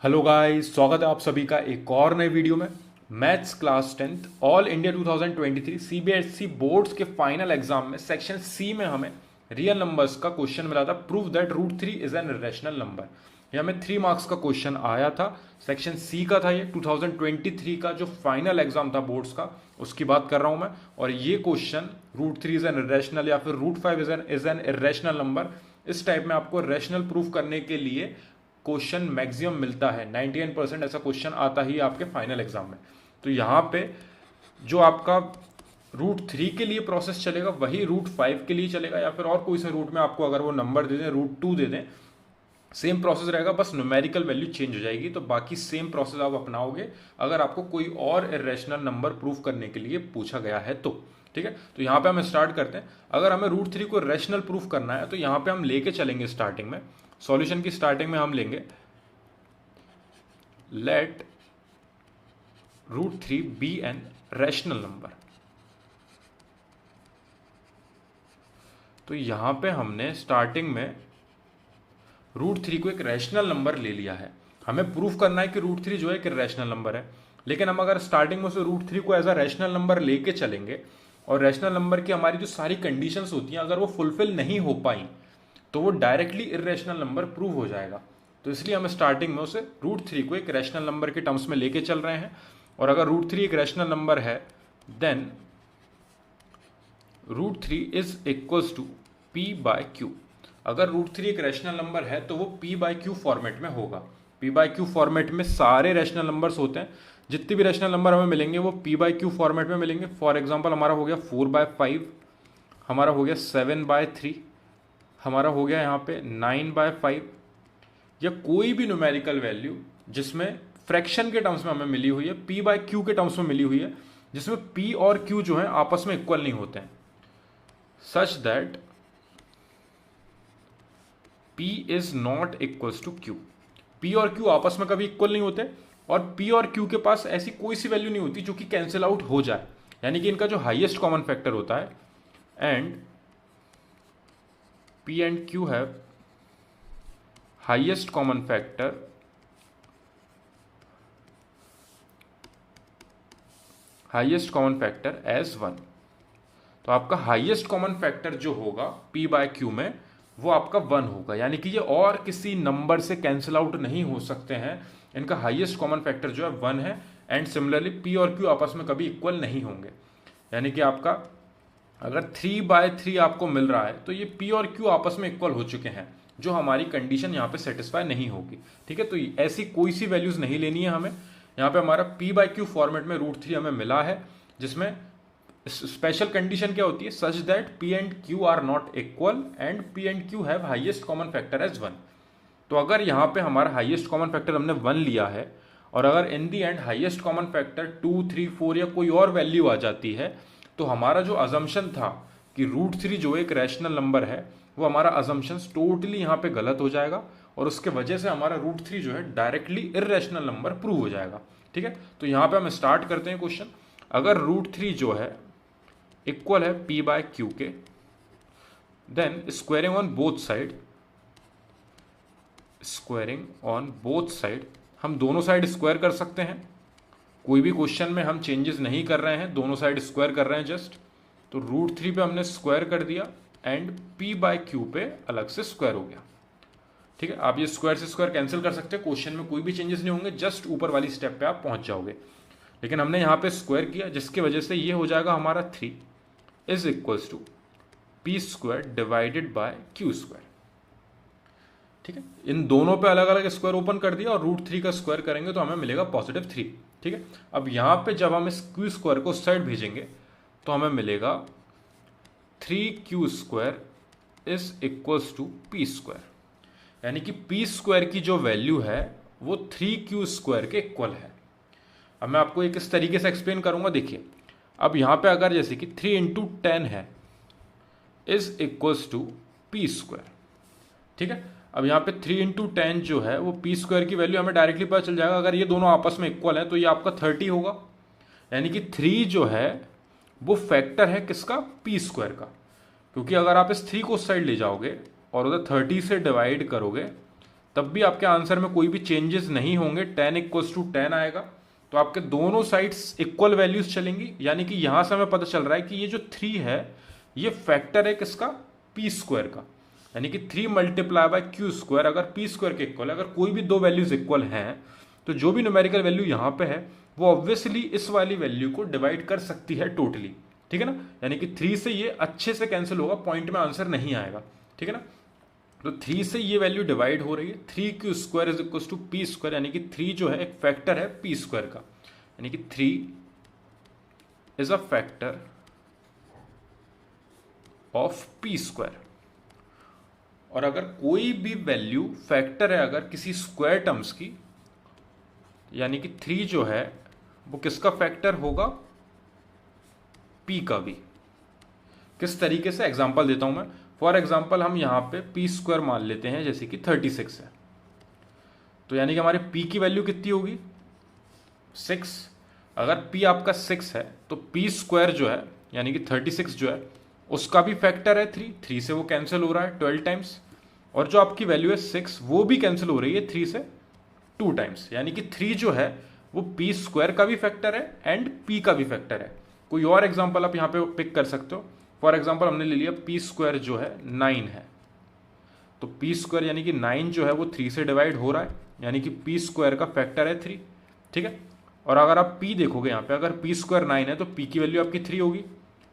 Hello guys, स्वागत है आप सभी का एक और नए वीडियो में। Maths class 10th all India 2023 CBSE boards के फाइनल एग्जाम में सेक्शन सी में हमें रियल नंबर्स का क्वेश्चन मिला था। Prove that root three is an irrational number. ये हमें 3 मार्क्स का क्वेश्चन आया था। सेक्शन सी का था। ये 2023 का जो फाइनल एग्जाम था बोर्ड्स का, उसकी बात कर रहा हूं मैं। और ये question root three is an irrational या फिर root five is an irrational number, इस टाइप में आपको रेशनल प्रूफ करने के लिए क्वेश्चन मैक्सिमम मिलता है। 99% ऐसा क्वेश्चन आता ही आपके फाइनल एग्जाम में। तो यहाँ पे जो आपका रूट थ्री के लिए प्रोसेस चलेगा वही रूट फाइव के लिए चलेगा, या फिर और कोई सा रूट में आपको अगर वो नंबर दे दें, रूट टू दे दें, सेम प्रोसेस रहेगा, बस न्यूमेरिकल वैल्यू चेंज हो जाएगी। तो बाकी सेम प्रोसेस आप अपनाओगे अगर आपको कोई और इरेशनल नंबर प्रूफ करने के लिए पूछा गया है तो। ठीक है, तो यहाँ पे हम स्टार्ट करते हैं। अगर हमें रूट थ्री को रेशनल प्रूफ करना है तो यहाँ पे हम लेके चलेंगे स्टार्टिंग में, सॉल्यूशन की स्टार्टिंग में हम लेंगे let root three be an rational number. तो यहां पे हमने स्टार्टिंग में रूट थ्री को एक रैशनल नंबर ले लिया है। हमें प्रूफ करना है कि रूट थ्री जो है एक रैशनल नंबर है, लेकिन हम अगर स्टार्टिंग में से रूट थ्री को एज अ रैशनल नंबर लेके चलेंगे और रैशनल नंबर की हमारी जो सारी कंडीशंस होती हैं अगर वो फुलफिल नहीं हो पाई तो वो डायरेक्टली इरेशनल नंबर प्रूव हो जाएगा। तो इसलिए हम स्टार्टिंग में उसे रूट थ्री को एक रैशनल नंबर के टर्म्स में लेके चल रहे हैं। और अगर रूट थ्री एक रैशनल नंबर है then root three is equals to P by Q. अगर रूट थ्री एक रैशनल नंबर है तो वो पी बाय क्यू फॉर्मेट में होगा। पी बाय क्यू फॉर्मेट में सारे रैशनल नंबर्स होते हैं। जितने भी रैशनल नंबर हमें मिलेंगे वो पी बाय क्यू फॉर्मेट में मिलेंगे। फॉर एग्जाम्पल हमारा हो गया 4/5, हमारा हो गया 7/3, हमारा हो गया यहाँ पे 9/5, या कोई भी न्यूमेरिकल वैल्यू जिसमें फ्रैक्शन के टर्म्स में हमें मिली हुई है, पी बाय क्यू के टर्म्स में मिली हुई है, जिसमें पी और क्यू जो है आपस में इक्वल नहीं होते हैं, such that P is not equals to Q. P और क्यू आपस में कभी इक्वल नहीं होते और पी और क्यू के पास ऐसी कोई सी वैल्यू नहीं होती जो कि कैंसिल आउट हो जाए, यानी कि इनका जो हाईएस्ट कॉमन फैक्टर होता है and P and Q have highest common factor as 1। तो आपका हाईएस्ट कॉमन फैक्टर जो होगा P बाय Q में वो आपका 1 होगा, यानी कि ये और किसी नंबर से कैंसिल आउट नहीं हो सकते हैं। इनका हाईएस्ट कॉमन फैक्टर जो है 1 है एंड सिमिलरली P और Q आपस में कभी इक्वल नहीं होंगे। यानी कि आपका अगर 3/3 आपको मिल रहा है तो ये P और Q आपस में इक्वल हो चुके हैं, जो हमारी कंडीशन यहाँ पे सेटिस्फाई नहीं होगी। ठीक है, तो ऐसी कोई सी वैल्यूज नहीं लेनी है हमें। यहाँ पे हमारा P बाय Q फॉर्मेट में रूट थ्री हमें मिला है, जिसमें स्पेशल कंडीशन क्या होती है, such that P and Q are not equal and P and Q have highest common factor as 1। तो अगर यहाँ पे हमारा हाईएस्ट कॉमन फैक्टर हमने 1 लिया है और अगर इन दी एंड हाईएस्ट कॉमन फैक्टर 2, 3, 4 या कोई और वैल्यू आ जाती है तो हमारा जो अजम्पशन था कि रूट थ्री जो एक रैशनल नंबर है वो हमारा अजम्पशन टोटली यहाँ पे गलत हो जाएगा और उसके वजह से हमारा रूट थ्री जो है डायरेक्टली इरेशनल नंबर प्रूव हो जाएगा। ठीक है, तो यहाँ पे हम स्टार्ट करते हैं क्वेश्चन। अगर रूट थ्री जो है इक्वल है P बाय Q के, then squaring on both side हम दोनों साइड स्क्वायर कर सकते हैं। कोई भी क्वेश्चन में हम चेंजेस नहीं कर रहे हैं, दोनों साइड स्क्वायर कर रहे हैं जस्ट। तो रूट थ्री पे हमने स्क्वायर कर दिया एंड P बाय क्यू पे अलग से स्क्वायर हो गया। ठीक है, आप ये स्क्वायर से स्क्वायर कैंसिल कर सकते हैं, क्वेश्चन में कोई भी चेंजेस नहीं होंगे, जस्ट ऊपर वाली स्टेप पे आप पहुंच जाओगे। लेकिन हमने यहाँ पे स्क्वायर किया जिसकी वजह से ये हो जाएगा हमारा 3 is equals to P square divided by Q square. ठीक है, इन दोनों पे अलग अलग स्क्वायर ओपन कर दिया और रूट थ्री का स्क्वायर करेंगे तो हमें मिलेगा +3। ठीक है, अब यहां पे जब हम इस Q स्क्वायर को साइड भेजेंगे तो हमें मिलेगा 3Q square is equals to P square, यानी कि P स्क्वायर की जो वैल्यू है वो 3Q स्क्वायर के इक्वल है। अब मैं आपको एक इस तरीके से एक्सप्लेन करूंगा। देखिए, अब यहां पे अगर जैसे कि 3 इंटू 10 है is equals to P square. ठीक है, अब यहाँ पे 3 इंटू 10 जो है वो P स्क्वायर की वैल्यू हमें डायरेक्टली पता चल जाएगा। अगर ये दोनों आपस में इक्वल है तो ये आपका 30 होगा, यानी कि 3 जो है वो फैक्टर है किसका, P स्क्वायर का। क्योंकि अगर आप इस 3 को उस साइड ले जाओगे और उधर 30 से डिवाइड करोगे तब भी आपके आंसर में कोई भी चेंजेस नहीं होंगे, 10 इक्वल्स टू 10 आएगा। तो आपके दोनों साइड्स इक्वल वैल्यूज चलेंगी, यानी कि यहां से हमें पता चल रहा है कि ये जो 3 है ये फैक्टर है किसका, पी स्क्वायर का, यानी कि 3 मल्टीप्लाई बाय क्यू स्क्वायर अगर पी स्क्वायर के इक्वल है। अगर कोई भी दो वैल्यूज इक्वल हैं तो जो भी न्यूमेरिकल वैल्यू यहाँ पे है वो ऑब्वियसली इस वाली वैल्यू को डिवाइड कर सकती है टोटली, ठीक है ना। यानी कि 3 से ये अच्छे से कैंसिल होगा, पॉइंट में आंसर नहीं आएगा, ठीक है ना। तो 3 से ये वैल्यू डिवाइड हो रही है, 3 Q square is equal to P square, यानी कि 3 जो है एक फैक्टर है पी स्क्वायर का, यानी कि 3 is a factor of P square. और अगर कोई भी वैल्यू फैक्टर है अगर किसी स्क्वायर टर्म्स की, यानी कि 3 जो है वो किसका फैक्टर होगा, पी का भी। किस तरीके से, एग्जांपल देता हूं मैं। फॉर एग्जांपल हम यहां पे पी स्क्वायर मान लेते हैं जैसे कि 36 है, तो यानी कि हमारे पी की वैल्यू कितनी होगी, 6। अगर पी आपका 6 है तो पी स्क्वायर जो है यानी कि 36 जो है उसका भी फैक्टर है 3 से वो कैंसिल हो रहा है 12 टाइम्स, और जो आपकी वैल्यू है 6 वो भी कैंसिल हो रही है 3 से 2 टाइम्स, यानी कि 3 जो है वो पी स्क्वायर का भी फैक्टर है एंड पी का भी फैक्टर है। कोई और एग्जांपल आप यहाँ पे पिक कर सकते हो। फॉर एग्जांपल हमने ले लिया पी स्क्वायर जो है 9 है, तो पी स्क्वायर यानी कि 9 जो है वो 3 से डिवाइड हो रहा है, यानी कि पी स्क्वायर का फैक्टर है 3, ठीक है। और अगर आप पी देखोगे यहाँ पे, अगर पी स्क्वायर 9 है तो पी की वैल्यू आपकी 3 होगी।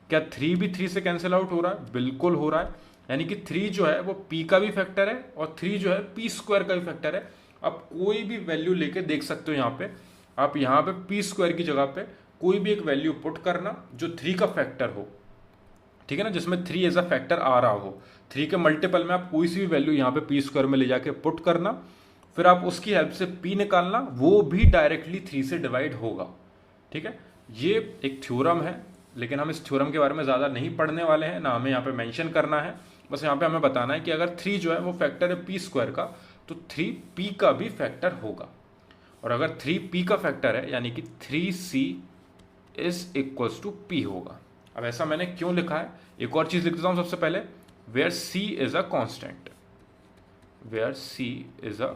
क्या 3 भी 3 से कैंसिल आउट हो रहा है, बिल्कुल हो रहा है, यानी कि 3 जो है वो पी का भी फैक्टर है और 3 जो है पी स्क्वायर का भी फैक्टर है। आप कोई भी वैल्यू लेके देख सकते हो, यहाँ पे आप यहाँ पे पी स्क्वायर की जगह पे कोई भी एक वैल्यू पुट करना जो 3 का फैक्टर हो, ठीक है ना, जिसमें 3 एज अ फैक्टर आ रहा हो। 3 के मल्टीपल में आप कोई सी भी वैल्यू यहाँ पे पी स्क्वायर में ले जाके पुट करना, फिर आप उसकी हेल्प से पी निकालना, वो भी डायरेक्टली 3 से डिवाइड होगा, ठीक है। ये एक थ्योरम है, लेकिन हम इस थ्योरम के बारे में ज़्यादा नहीं पढ़ने वाले हैं, ना हमें यहाँ पे मेंशन करना है। बस यहाँ पे हमें बताना है कि अगर 3 जो है वो फैक्टर है पी स्क्वायर का, तो 3 पी का भी फैक्टर होगा। और अगर 3 पी का फैक्टर है यानी कि 3c is equals to P होगा। अब ऐसा मैंने क्यों लिखा है, एक और चीज लिख देता हूं सबसे पहले, where c is a constant, where c is a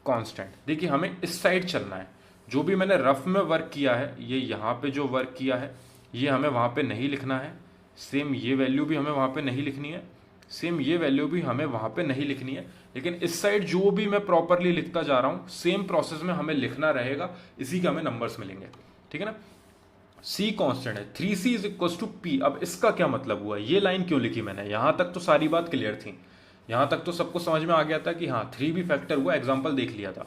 constant. देखिए हमें इस साइड चलना है, जो भी मैंने रफ में वर्क किया है, ये यहाँ पे जो वर्क किया है ये हमें वहाँ पे नहीं लिखना है, सेम ये वैल्यू भी हमें वहाँ पे नहीं लिखनी है, सेम ये वैल्यू भी हमें वहाँ पे नहीं लिखनी है, लेकिन इस साइड जो भी मैं प्रॉपरली लिखता जा रहा हूँ सेम प्रोसेस में हमें लिखना रहेगा, इसी के हमें नंबर्स मिलेंगे, ठीक है ना। c कांस्टेंट है, 3c is equal to p। अब इसका क्या मतलब हुआ, ये लाइन क्यों लिखी मैंने, यहां तक तो सारी बात क्लियर थी, यहां तक तो सबको समझ में आ गया था कि हाँ 3 भी फैक्टर हुआ, एग्जांपल देख लिया था।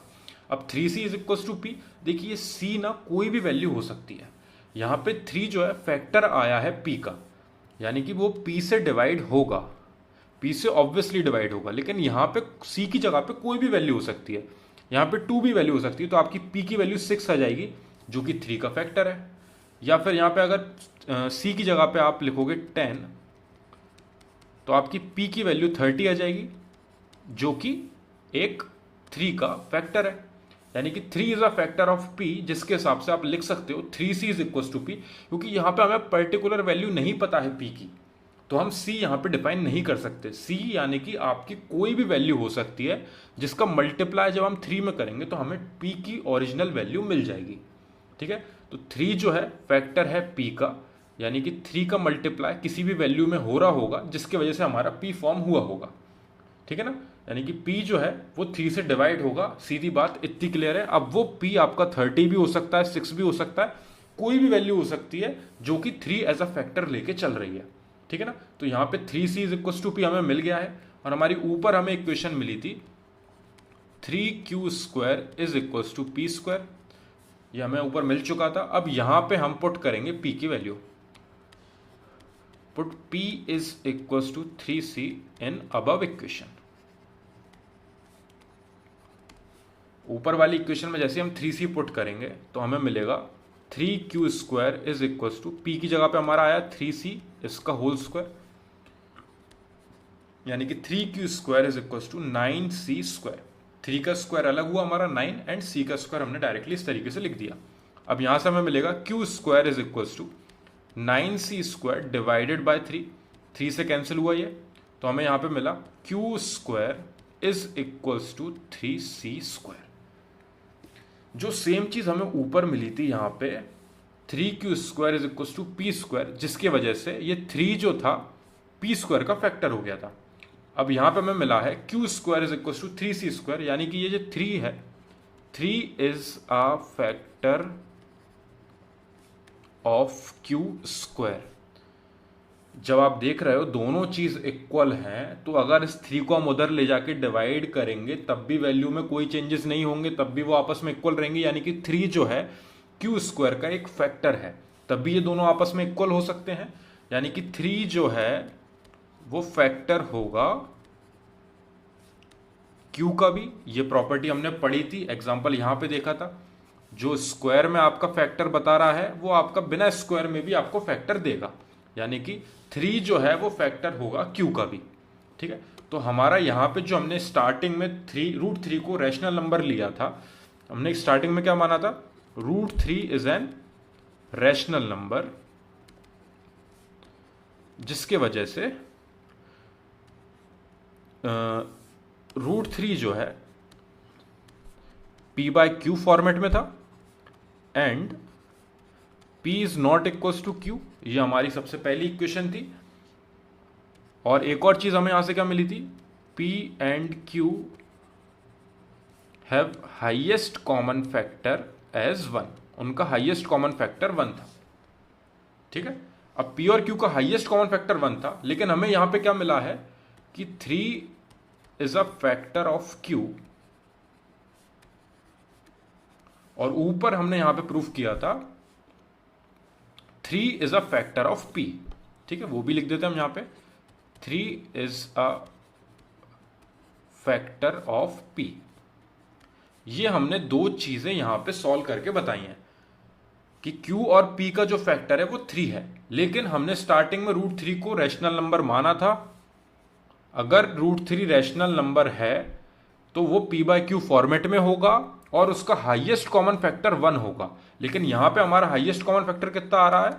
अब 3c is equal to p, देखिए c ना कोई भी वैल्यू हो सकती है, यहाँ पे 3 जो है फैक्टर आया है p का, यानी कि वो p से डिवाइड होगा, p से ऑब्वियसली डिवाइड होगा, लेकिन यहाँ पे c की जगह पे कोई भी वैल्यू हो सकती है, यहाँ पे 2 भी वैल्यू हो सकती है, तो आपकी p की वैल्यू 6 आ जाएगी जो कि 3 का फैक्टर है। या फिर यहाँ पे अगर c की जगह पे आप लिखोगे 10, तो आपकी p की वैल्यू 30 आ जाएगी जो कि एक 3 का फैक्टर है, यानी कि 3 is a factor of p, जिसके हिसाब से आप लिख सकते हो 3c is equal to p। क्योंकि यहाँ पे हमें पर्टिकुलर वैल्यू नहीं पता है p की, तो हम c यहाँ पे डिफाइन नहीं कर सकते। c यानी कि आपकी कोई भी वैल्यू हो सकती है जिसका मल्टीप्लाई जब हम 3 में करेंगे तो हमें p की ओरिजिनल वैल्यू मिल जाएगी, ठीक है। तो 3 जो है फैक्टर है p का, यानी कि 3 का मल्टीप्लाई किसी भी वैल्यू में हो रहा होगा जिसकी वजह से हमारा p फॉर्म हुआ होगा, ठीक है ना। यानी कि p जो है वो 3 से डिवाइड होगा, सीधी बात इतनी क्लियर है। अब वो p आपका 30 भी हो सकता है, 6 भी हो सकता है, कोई भी वैल्यू हो सकती है जो कि 3 एज अ फैक्टर लेके चल रही है, ठीक है ना। तो यहाँ पे 3c is equal to p हमें मिल गया है, और हमारी ऊपर हमें इक्वेशन मिली थी 3q square is equal to p square, ये हमें ऊपर मिल चुका था। अब यहां पे हम पुट करेंगे p की value, put p is equal to 3c in above equation. ऊपर वाली इक्वेशन में जैसे हम 3c पुट करेंगे तो हमें मिलेगा 3q square is equal to p की जगह पे हमारा आया 3c इसका होल स्क्वायर, यानी कि 3q square is equal to 9c square. 3 का स्क्वायर अलग हुआ हमारा 9, एंड c का स्क्वायर हमने डायरेक्टली इस तरीके से लिख दिया। अब यहां से हमें मिलेगा q square is equal to 9c square divided by 3, 3 से कैंसिल हुआ ये, तो तो हमें यहाँ पे मिला Q square is equals to 3c square. जो सेम चीज हमें ऊपर मिली थी यहाँ पे 3q square is equals to P square, जिसके वजह से ये 3 जो था पी स्क्वायर का फैक्टर हो गया था। अब यहाँ पे हमें मिला है Q square is equals to 3c square, यानी कि ये जो 3 है 3 is a factor of Q square. जब आप देख रहे हो दोनों चीज इक्वल हैं, तो अगर इस 3 को हम उधर ले जाके डिवाइड करेंगे तब भी वैल्यू में कोई चेंजेस नहीं होंगे, तब भी वो आपस में इक्वल रहेंगे। यानी कि 3 जो है क्यू स्क्वायर का एक फैक्टर है, तब भी ये दोनों आपस में इक्वल हो सकते हैं। यानी कि 3 जो है वो फैक्टर होगा क्यू का भी। ये प्रॉपर्टी हमने पढ़ी थी, एग्जाम्पल यहां पे देखा था। जो स्क्वायर में आपका फैक्टर बता रहा है वो आपका बिना स्क्वायर में भी आपको फैक्टर देगा। यानी कि 3 जो है वो फैक्टर होगा क्यू का भी। ठीक है, तो हमारा यहाँ पे जो हमने स्टार्टिंग में √3 को रैशनल नंबर लिया था, हमने स्टार्टिंग में क्या माना था, √3 इज एन रैशनल नंबर, जिसके वजह से √3 जो है p बाय क्यू फॉर्मेट में था and p is not equals to q। ये हमारी सबसे पहली इक्वेशन थी। और एक और चीज हमें यहां से क्या मिली थी, p and q have highest common factor as 1। उनका हाईएस्ट कॉमन फैक्टर 1 था। ठीक है, अब p और q का हाईएस्ट कॉमन फैक्टर 1 था, लेकिन हमें यहां पे क्या मिला है कि 3 is a factor of q, और ऊपर हमने यहां पे प्रूफ किया था 3 is a factor of p। ठीक है, वो भी लिख देते हैं हम यहां पे, 3 is a factor of p। ये हमने दो चीजें यहां पे सॉल्व करके बताई हैं कि q और p का जो फैक्टर है वो 3 है, लेकिन हमने स्टार्टिंग में √3 को रैशनल नंबर माना था। अगर √3 रैशनल नंबर है तो वो p बाय क्यू फॉर्मेट में होगा और उसका हाईएस्ट कॉमन फैक्टर 1 होगा। लेकिन यहां पे हमारा हाईएस्ट कॉमन फैक्टर कितना आ रहा है,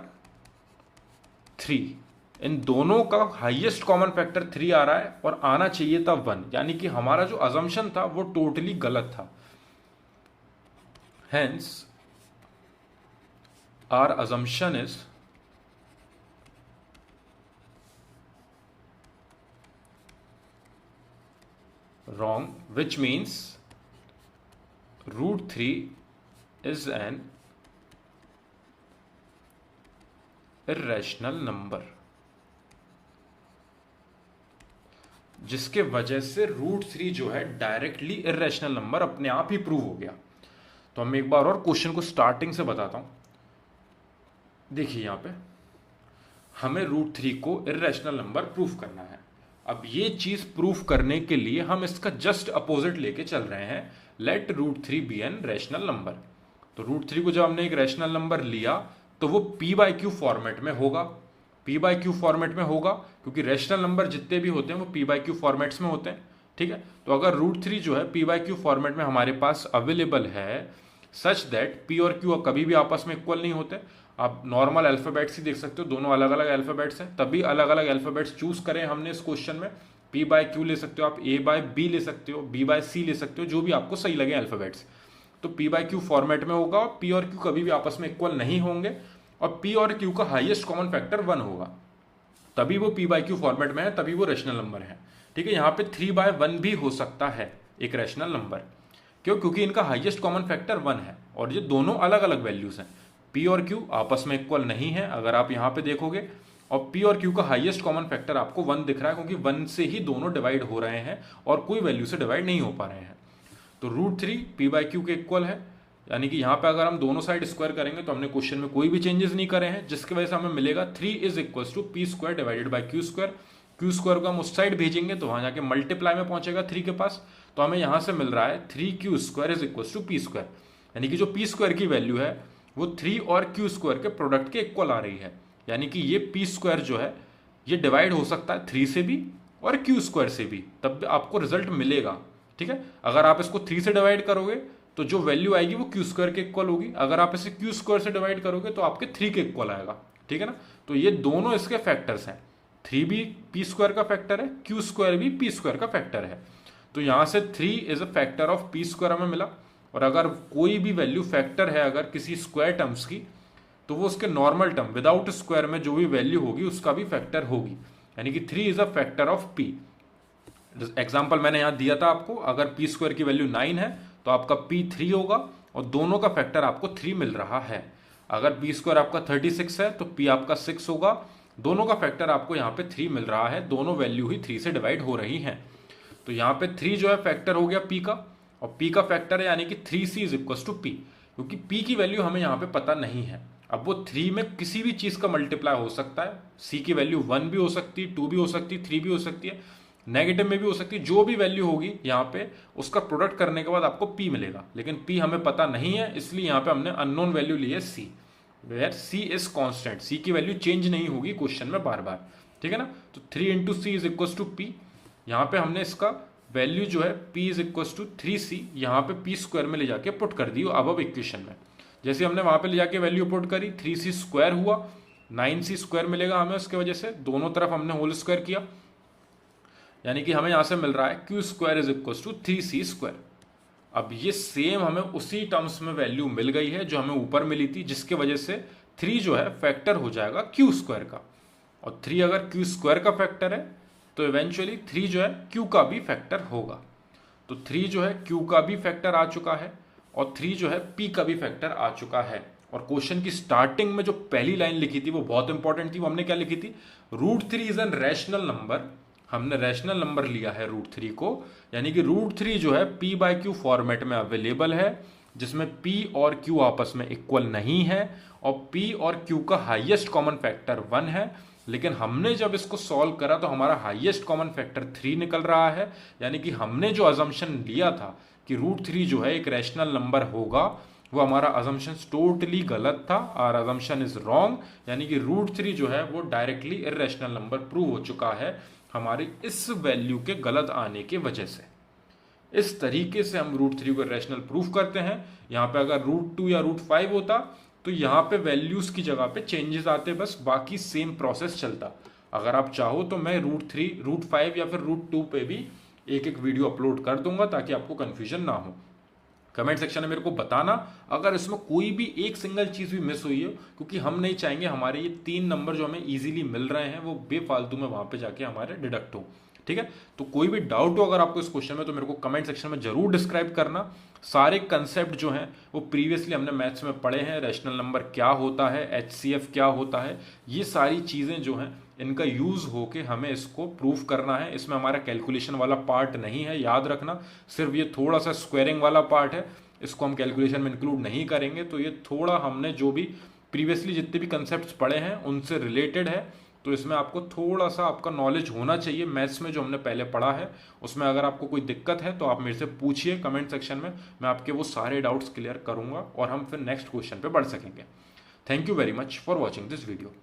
3। इन दोनों का हाईएस्ट कॉमन फैक्टर 3 आ रहा है और आना चाहिए था 1। यानी कि हमारा जो अजम्पशन था वो टोटली गलत था। Hence our assumption is wrong, which means √3 is an irrational number, जिसके वजह से √3 जो है डायरेक्टली इर्रेशनल नंबर अपने आप ही प्रूव हो गया। तो हम एक बार और क्वेश्चन को स्टार्टिंग से बताता हूं। देखिए यहां पे हमें √3 को इर्रेशनल नंबर प्रूफ करना है। अब ये चीज प्रूफ करने के लिए हम इसका जस्ट अपोजिट लेके चल रहे हैं, let √3 be an rational number. तो √3 को जब हमने एक रैशनल नंबर लिया तो वो p बाय क्यू फॉर्मेट में होगा। p बाय क्यू फॉर्मेट में होगा क्योंकि रैशनल नंबर जितने भी होते हैं वो p बाय क्यू फॉर्मेट्स में होते हैं। ठीक है, तो अगर √3 जो है p बाय क्यू फॉर्मेट में हमारे पास अवेलेबल है सच दैट p और q कभी भी आपस में इक्वल नहीं होते। आप नॉर्मल अल्फाबेट्स ही देख सकते हो, दोनों अलग अलग अल्फाबेट्स हैं, तभी अलग अलग अल्फाबेट्स चूज करें हमने इस क्वेश्चन में। p बाय क्यू ले सकते हो आप, a बाय b ले सकते हो, b बाय c ले सकते हो, जो भी आपको सही लगे अल्फाबेट्स। तो p बाय क्यू फॉर्मेट में होगा और p और q कभी भी आपस में इक्वल नहीं होंगे और p और q का हाईएस्ट कॉमन फैक्टर 1 होगा, तभी वो p बाय क्यू फॉर्मेट में है, तभी वो रैशनल नंबर है। ठीक है, यहाँ पे 3 बाय 1 भी हो सकता है एक रैशनल नंबर, क्योंकि इनका हाईएस्ट कॉमन फैक्टर 1 है और ये दोनों अलग अलग वैल्यूज हैं। p और q आपस में इक्वल नहीं है अगर आप यहाँ पे देखोगे, और p और q का हाईएस्ट कॉमन फैक्टर आपको 1 दिख रहा है क्योंकि 1 से ही दोनों डिवाइड हो रहे हैं और कोई वैल्यू से डिवाइड नहीं हो पा रहे हैं। तो √3 p बाय क्यू के इक्वल है, यानी कि यहाँ पे अगर हम दोनों साइड स्क्वायर करेंगे तो हमने क्वेश्चन में कोई भी चेंजेस नहीं करे हैं, जिसकी वजह से हमें मिलेगा 3 is equals to p square divided by q square. q square को हम उस साइड भेजेंगे तो वहां जाके मल्टीप्लाई में पहुंचेगा 3 के पास, तो हमें यहां से मिल रहा है 3q square is equals to p square. यानी कि जो p स्क्वायर की वैल्यू है वो 3 और q स्क्वायर के प्रोडक्ट के इक्वल आ रही है। यानी कि ये p स्क्वायर जो है ये डिवाइड हो सकता है 3 से भी और q स्क्वायर से भी, तब आपको रिजल्ट मिलेगा। ठीक है, अगर आप इसको 3 से डिवाइड करोगे तो जो वैल्यू आएगी वो q स्क्वायर के इक्वल होगी, अगर आप इसे q स्क्वायर से डिवाइड करोगे तो आपके 3 के इक्वल आएगा। ठीक है ना, तो ये दोनों इसके फैक्टर्स हैं, 3 भी पी स्क्वायर का फैक्टर है, क्यू स्क्वायर भी पी स्क्वायर का फैक्टर है। तो यहां से 3 is a factor of P square हमें मिला। और अगर कोई भी वैल्यू फैक्टर है अगर किसी स्क्वायर टर्म्स की, तो वो उसके नॉर्मल टर्म विदाउट स्क्वायर में जो भी वैल्यू होगी उसका भी फैक्टर होगी, यानी कि 3 is a factor of P. Example मैंने यहां दिया था आपको, अगर पी स्क्वायर की वैल्यू 9 है तो आपका पी 3 होगा और दोनों का फैक्टर आपको 3 मिल रहा है। अगर पी स्क्वायर आपका 36 है तो पी आपका 6 होगा, दोनों का फैक्टर आपको यहाँ पे 3 मिल रहा है, दोनों वैल्यू ही 3 से डिवाइड हो रही हैं। तो यहाँ पे 3 जो है फैक्टर हो गया पी का, और पी का फैक्टर है यानी कि 3c is equal to P, क्योंकि पी की वैल्यू हमें यहाँ पे पता नहीं है। अब वो 3 में किसी भी चीज का मल्टीप्लाई हो सकता है, c की वैल्यू 1 भी हो सकती है, 2 भी हो सकती है, 3 भी हो सकती है, नेगेटिव में भी हो सकती है, जो भी वैल्यू होगी यहाँ पे उसका प्रोडक्ट करने के बाद आपको p मिलेगा। लेकिन p हमें पता नहीं है, इसलिए यहाँ पे हमने अननोन वैल्यू ली है c, where c is constant, c की वैल्यू चेंज नहीं होगी क्वेश्चन में बार बार, ठीक है ना। तो 3 into C is equal to P, यहाँ पे हमने इसका वैल्यू जो है p is equal to 3c यहाँ पे p स्क्वायर में ले जाके पुट कर दी अब इक्वेशन में। जैसे हमने वहां पे ले जाके वैल्यू पुट करी, 3c स्क्वायर हुआ, 9c स्क्वायर मिलेगा हमें, उसके वजह से दोनों तरफ हमने होल स्क्वायर किया, यानी कि हमें यहां से मिल रहा है q square is equal to 3c square. अब ये सेम हमें उसी टर्म्स में वैल्यू मिल गई है जो हमें ऊपर मिली थी, जिसके वजह से 3 जो है फैक्टर हो जाएगा q स्क्वायर का, और 3 अगर q स्क्वायर का फैक्टर है तो इवेंचुअली 3 जो है q का भी फैक्टर होगा। तो 3 जो है q का भी फैक्टर आ चुका है और 3 जो है p का भी फैक्टर आ चुका है। और क्वेश्चन की स्टार्टिंग में जो पहली लाइन लिखी थी वो बहुत इंपॉर्टेंट थी, वो हमने क्या लिखी थी, √3 इज एन रैशनल नंबर। हमने रैशनल नंबर लिया है √3 को, यानी कि √3 जो है p/q फॉर्मेट में अवेलेबल है, जिसमें p और q आपस में इक्वल नहीं है और p और q का हाईएस्ट कॉमन फैक्टर 1 है। लेकिन हमने जब इसको सॉल्व करा तो हमारा हाईएस्ट कॉमन फैक्टर 3 निकल रहा है, यानी कि हमने जो अजम्पशन लिया था कि √3 जो है एक रैशनल नंबर होगा, वो हमारा अजम्पशन टोटली गलत था, और अजम्पशन इज रॉन्ग, यानी कि √3 जो है वो डायरेक्टली इररेशनल नंबर प्रूव हो चुका है हमारी इस वैल्यू के गलत आने की वजह से। इस तरीके से हम √3 को रैशनल प्रूफ करते हैं। यहाँ पे अगर √2 या √5 होता तो यहाँ पे वैल्यूज की जगह पे चेंजेस आते, बस बाकी सेम प्रोसेस चलता। अगर आप चाहो तो मैं √3, √5 या फिर √2 पे भी एक एक वीडियो अपलोड कर दूंगा ताकि आपको कंफ्यूजन ना हो। कमेंट सेक्शन में मेरे को बताना अगर इसमें कोई भी एक सिंगल चीज भी मिस हुई है, क्योंकि हम नहीं चाहेंगे हमारे ये 3 नंबर जो हमें इजीली मिल रहे हैं वो बेफालतू में वहां पे जाके हमारे डिडक्ट हो, ठीक है। तो कोई भी डाउट हो अगर आपको इस क्वेश्चन में तो मेरे को कमेंट सेक्शन में जरूर डिस्क्राइब करना। सारे कंसेप्ट जो हैं वो प्रीवियसली हमने मैथ्स में पढ़े हैं, रैशनल नंबर क्या होता है, HCF क्या होता है, ये सारी चीजें जो हैं इनका यूज होके हमें इसको प्रूफ करना है। इसमें हमारा कैलकुलेशन वाला पार्ट नहीं है, याद रखना, सिर्फ ये थोड़ा सा स्क्वायरिंग वाला पार्ट है, इसको हम कैलकुलेशन में इंक्लूड नहीं करेंगे। तो ये थोड़ा हमने जो भी प्रीवियसली जितने भी कंसेप्ट पढ़े हैं उनसे रिलेटेड है, तो इसमें आपको थोड़ा सा आपका नॉलेज होना चाहिए मैथ्स में जो हमने पहले पढ़ा है उसमें। अगर आपको कोई दिक्कत है तो आप मेरे से पूछिए कमेंट सेक्शन में, मैं आपके वो सारे डाउट्स क्लियर करूंगा और हम फिर नेक्स्ट क्वेश्चन पे बढ़ सकेंगे। Thank you very much for watching this video.